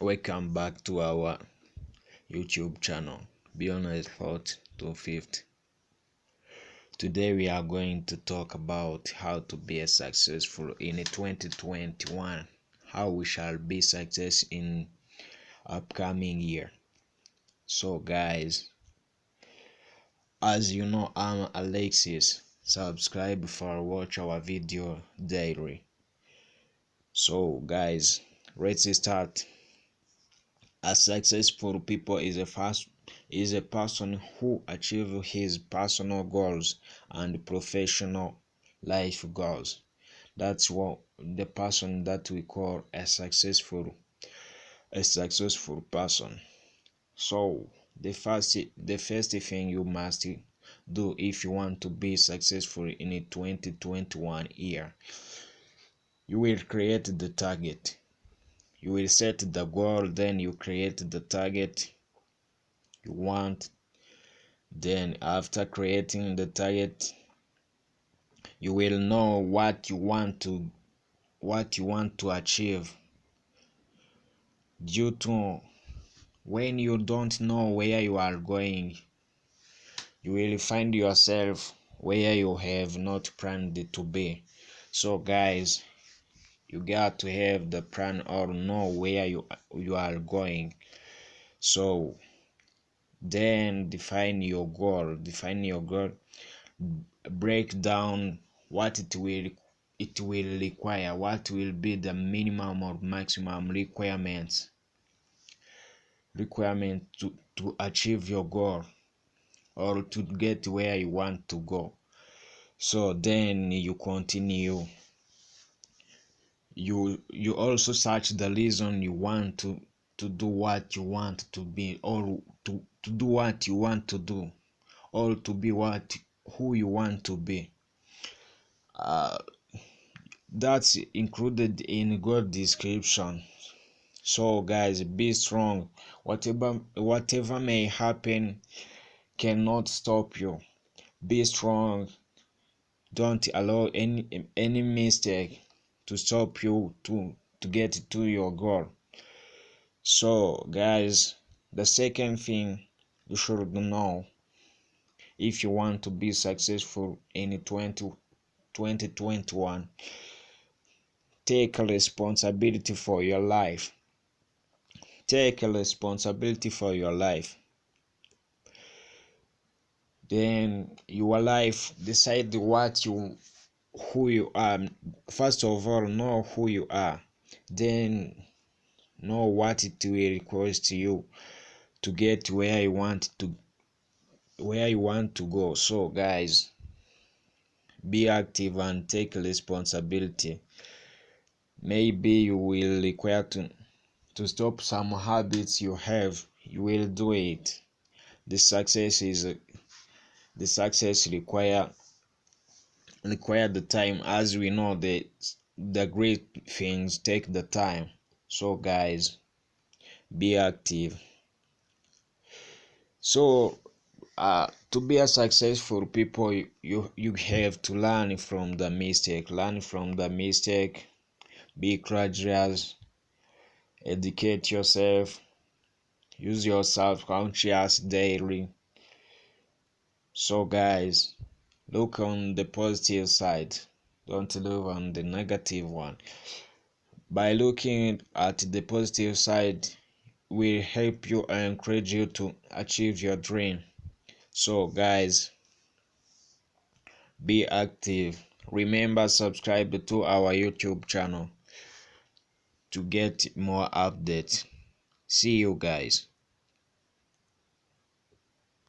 Welcome back to our YouTube channel, Billionaires, thoughts250. Today we are going to talk about how to be a successful in 2021, how we shall be success in upcoming year. So guys, as you know, I'm Alexis. Subscribe for watch our video daily. So guys, let's start. A successful people is a person who achieves his personal goals and professional life goals. That's what the person that we call a successful person. So the first thing you must do if you want to be successful in a 2021 year, you will create the target. You will set the goal, then you create the target you want. Then after creating the target, you will know what you want to achieve. Due to when you don't know where you are going, you will find yourself where you have not planned to be. So guys, you got to have the plan or know where you are going. So then define your goal. Break down what it will require, what will be the minimum or maximum requirement to achieve your goal or to get where you want to go. So then you continue. You also search the reason you want to do what you want to be, or to do what you want to do, or to be who you want to be. That's included in good description. So guys, be strong. Whatever may happen cannot stop you. Be strong. Don't allow any mistake to stop you to get to your goal. So guys, the second thing you should know if you want to be successful in 2021, take a responsibility for your life. Take a responsibility for your life. Then your life, decide who you are. First of all, know who you are. Then know what it will cost you to get where you want to go. So guys, be active and take responsibility. Maybe you will require to stop some habits you have. You will do it. The success require the time. As we know, the great things take the time. So guys, be active. So to be a successful people, you have to learn from the mistake. Be courageous, educate yourself, use your self-conscious daily. So guys, look on the positive side, don't look on the negative one. By looking at the positive side will help you and encourage you to achieve your dream. So guys, be active. Remember, subscribe to our YouTube channel to get more updates. See you guys.